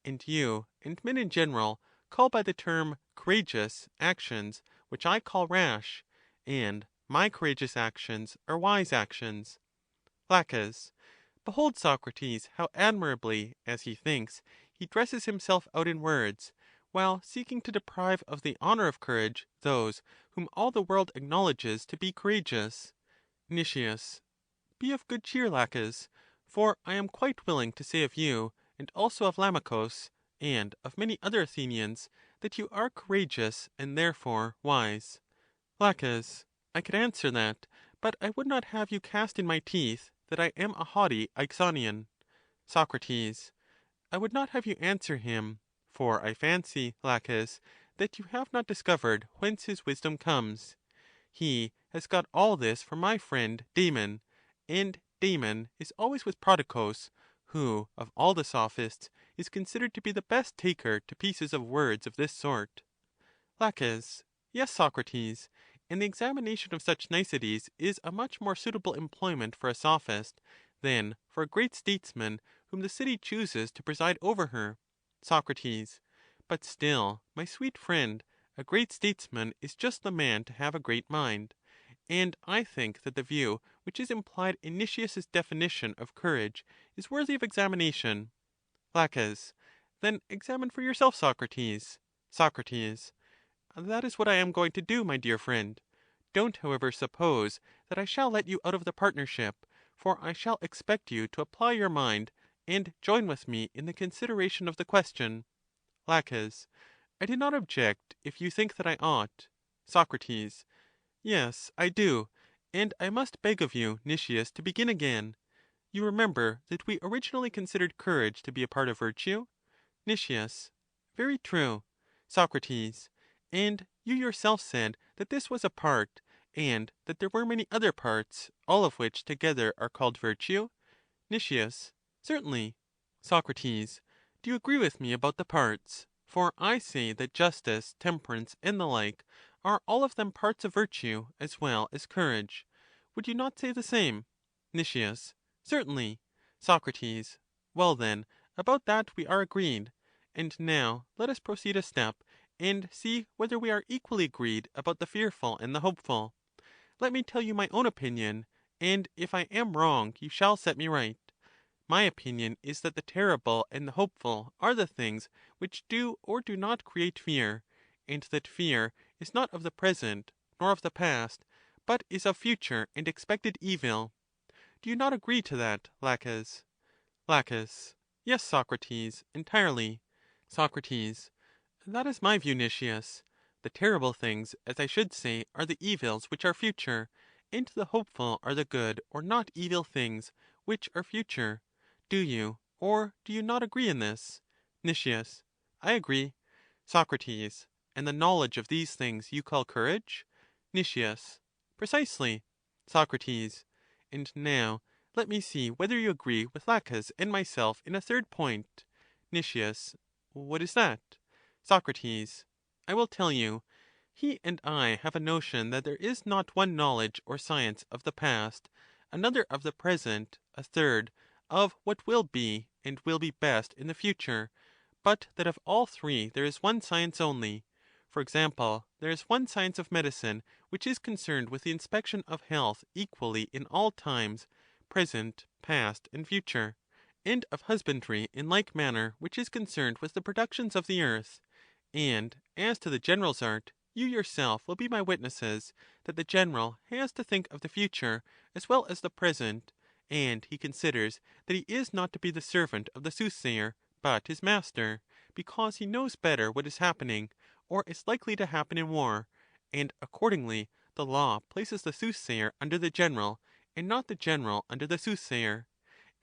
S1: And you, and men in general, call by the term courageous actions which I call rash, and my courageous actions are wise actions. Laches. Behold, Socrates, how admirably, as he thinks, he dresses himself out in words, while seeking to deprive of the honor of courage those whom all the world acknowledges to be courageous. Nicias. Be of good cheer, Laches, for I am quite willing to say of you, and also of Lamachus, and of many other Athenians, that you are courageous and therefore wise. Laches. I could answer that, but I would not have you cast in my teeth that I am a haughty Ixonian. Socrates. I would not have you answer him, for I fancy, Laches, that you have not discovered whence his wisdom comes. He has got all this from my friend Damon, and Damon is always with Prodicus, who, of all the sophists, is considered to be the best taker to pieces of words of this sort. Laches. Yes, Socrates, and the examination of such niceties is a much more suitable employment for a sophist than for a great statesman whom the city chooses to preside over her. Socrates. But still, my sweet friend, a great statesman is just the man to have a great mind. And I think that the view which is implied in Nicias's definition of courage is worthy of examination. Laches. Then examine for yourself, Socrates. Socrates. That is what I am going to do, my dear friend. Don't, however, suppose that I shall let you out of the partnership, for I shall expect you to apply your mind, and join with me in the consideration of the question. Laches. I do not object, if you think that I ought. Socrates. Yes, I do, and I must beg of you, Nicias, to begin again. You remember that we originally considered courage to be a part of virtue? Nicias. Very true. Socrates. And you yourself said that this was a part, and that there were many other parts, all of which together are called virtue? Nicias. Certainly. Socrates. Do you agree with me about the parts? For I say that justice, temperance, and the like, are all of them parts of virtue as well as courage. Would you not say the same? Nicias. Certainly. Socrates. Well then, about that we are agreed. And now let us proceed a step, and see whether we are equally agreed about the fearful and the hopeful. Let me tell you my own opinion, and if I am wrong you shall set me right. My opinion is that the terrible and the hopeful are the things which do or do not create fear, and that fear is not of the present, nor of the past, but is of future and expected evil. Do you not agree to that, Laches? Laches. Yes, Socrates, entirely. Socrates. That is my view, Nicias. The terrible things, as I should say, are the evils which are future, and the hopeful are the good or not evil things, which are future. Do you, or do you not agree in this? Nicias. I agree. Socrates. And the knowledge of these things you call courage? Nicias. Precisely. Socrates. And now let me see whether you agree with Laches and myself in a third point. Nicias. What is that? Socrates. I will tell you. He and I have a notion that there is not one knowledge or science of the past, another of the present, a third of what will be and will be best in the future, but that of all three there is one science only. For example, there is one science of medicine which is concerned with the inspection of health equally in all times, present, past, and future, and of husbandry in like manner which is concerned with the productions of the earth. And as to the general's art, you yourself will be my witnesses that the general has to think of the future as well as the present, and he considers that he is not to be the servant of the soothsayer, but his master, because he knows better what is happening, or is likely to happen in war, and accordingly the law places the soothsayer under the general, and not the general under the soothsayer.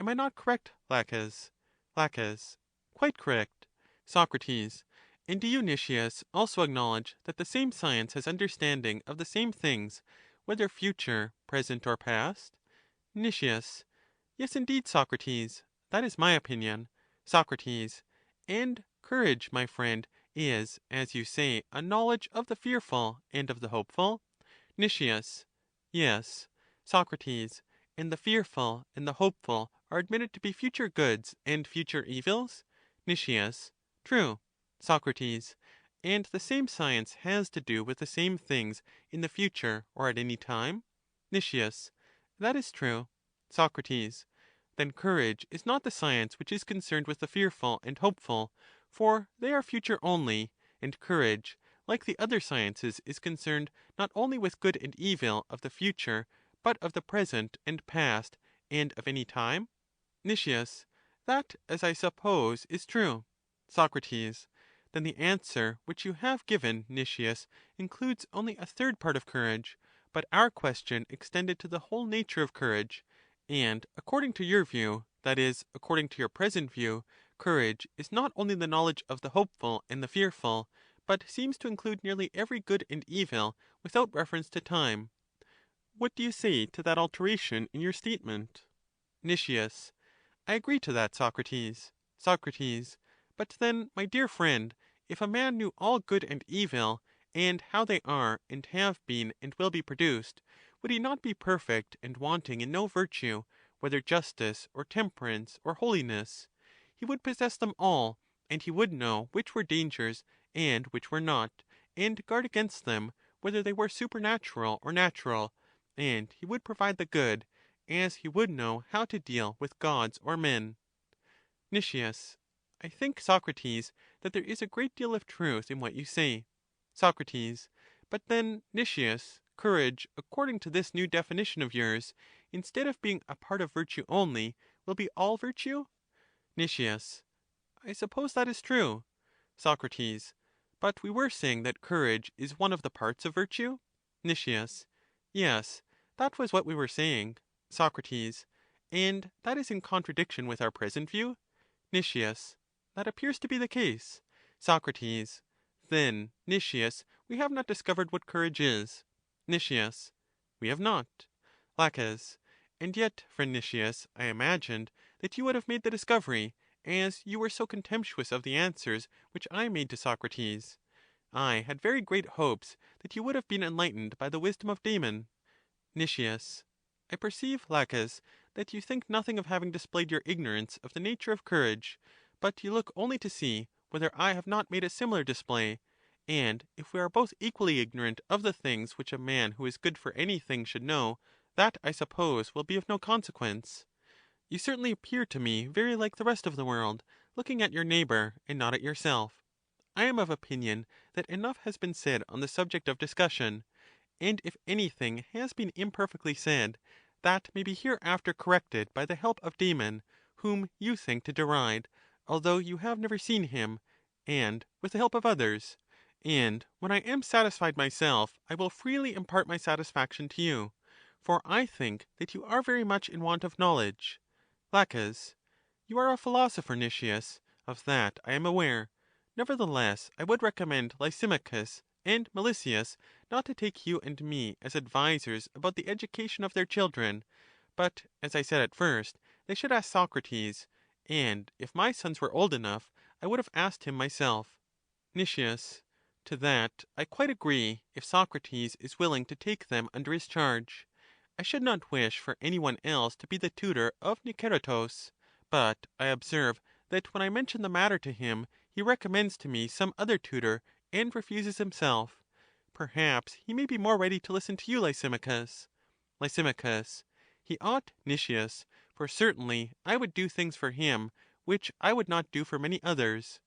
S1: Am I not correct, Laches? Laches. Quite correct. Socrates. And do you, Nicias, also acknowledge that the same science has understanding of the same things, whether future, present, or past? Nicias. Yes, indeed, Socrates. That is my opinion. Socrates. And courage, my friend, is, as you say, a knowledge of the fearful and of the hopeful? Nicias. Yes. Socrates. And the fearful and the hopeful are admitted to be future goods and future evils? Nicias. True. Socrates. And the same science has to do with the same things in the future or at any time? Nicias. That is true. Socrates. Then courage is not the science which is concerned with the fearful and hopeful, for they are future only, and courage, like the other sciences, is concerned not only with good and evil of the future, but of the present and past, and of any time? Nicias. That, as I suppose, is true. Socrates. Then the answer which you have given, Nicias, includes only a third part of courage, but our question extended to the whole nature of courage, and according to your view, that is, according to your present view, courage is not only the knowledge of the hopeful and the fearful, but seems to include nearly every good and evil without reference to time. What do you say to that alteration in your statement? Nicias. I agree to that, Socrates. Socrates. But then, my dear friend, if a man knew all good and evil, and how they are and have been and will be produced, would he not be perfect and wanting in no virtue, whether justice or temperance or holiness? He would possess them all, and he would know which were dangers and which were not, and guard against them, whether they were supernatural or natural, and he would provide the good, as he would know how to deal with gods or men. Nicias. I think, Socrates, that there is a great deal of truth in what you say. Socrates. But then, Nicias, courage, according to this new definition of yours, instead of being a part of virtue only, will be all virtue? Nicias. I suppose that is true. Socrates. But we were saying that courage is one of the parts of virtue? Nicias. Yes, that was what we were saying. Socrates. And that is in contradiction with our present view? Nicias. That appears to be the case. Socrates. Then, Nicias, we have not discovered what courage is. Nicias. We have not. Laches. And yet, friend Nicias, I imagined that you would have made the discovery, as you were so contemptuous of the answers which I made to Socrates. I had very great hopes that you would have been enlightened by the wisdom of Damon. Nicias. I perceive, Laches, that you think nothing of having displayed your ignorance of the nature of courage, but you look only to see whether I have not made a similar display, and if we are both equally ignorant of the things which a man who is good for anything should know, that, I suppose, will be of no consequence. You certainly appear to me very like the rest of the world, looking at your neighbor and not at yourself. I am of opinion that enough has been said on the subject of discussion, and if anything has been imperfectly said, that may be hereafter corrected by the help of Damon, whom you think to deride, although you have never seen him, and with the help of others. And when I am satisfied myself, I will freely impart my satisfaction to you, for I think that you are very much in want of knowledge. Laches. You are a philosopher, Nicias, of that I am aware. Nevertheless, I would recommend Lysimachus and Melesias not to take you and me as advisers about the education of their children, but, as I said at first, they should ask Socrates, and if my sons were old enough, I would have asked him myself. Nicias. To that I quite agree, if Socrates is willing to take them under his charge. I should not wish for any one else to be the tutor of Niceratus, but I observe that when I mention the matter to him, he recommends to me some other tutor, and refuses himself. Perhaps he may be more ready to listen to you, Lysimachus. Lys. He ought, Nicias, for certainly I would do things for him which I would not do for many others.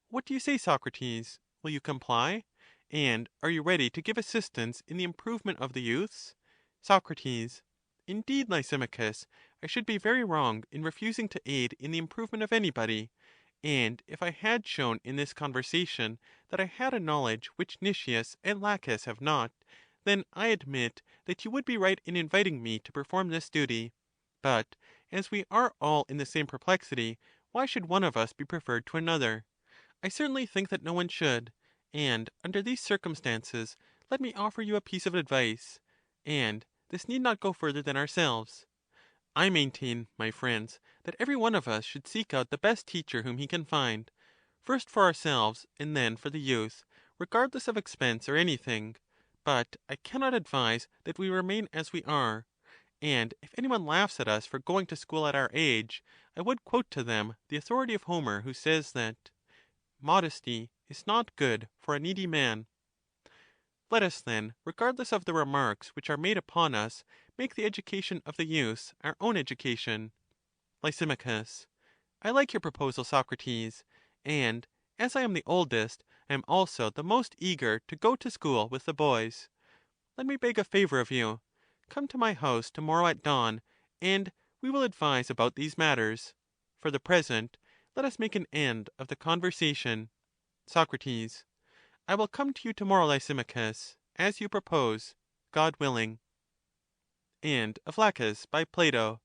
S1: What do you say, Socrates? Will you comply? And are you ready to give assistance in the improvement of the youths? Soc. Indeed, Lysimachus, I should be very wrong in refusing to aid in the improvement of anybody. And if I had shown in this conversation that I had a knowledge which Nicias and Laches have not, then I admit that you would be right in inviting me to perform this duty. But as we are all in the same perplexity, why should one of us be preferred to another? I certainly think that no one should. And under these circumstances, let me offer you a piece of advice. And this need not go further than ourselves. I maintain, my friends, that every one of us should seek out the best teacher whom he can find, first for ourselves and then for the youth, regardless of expense or anything. But I cannot advise that we remain as we are. And if any one laughs at us for going to school at our age, I would quote to them the authority of Homer, who says that modesty is not good for a needy man. Let us then, regardless of the remarks which are made upon us, make the education of the youths our own education. Lys. I like your proposal, Socrates, and as I am the oldest, I am also the most eager to go to school with the boys. Let me beg a favor of you. Come to my house tomorrow at dawn, and we will advise about these matters. For the present, let us make an end of the conversation. Soc. I will come to you tomorrow, Lysimachus, as you propose, God willing. End of Laches by Plato.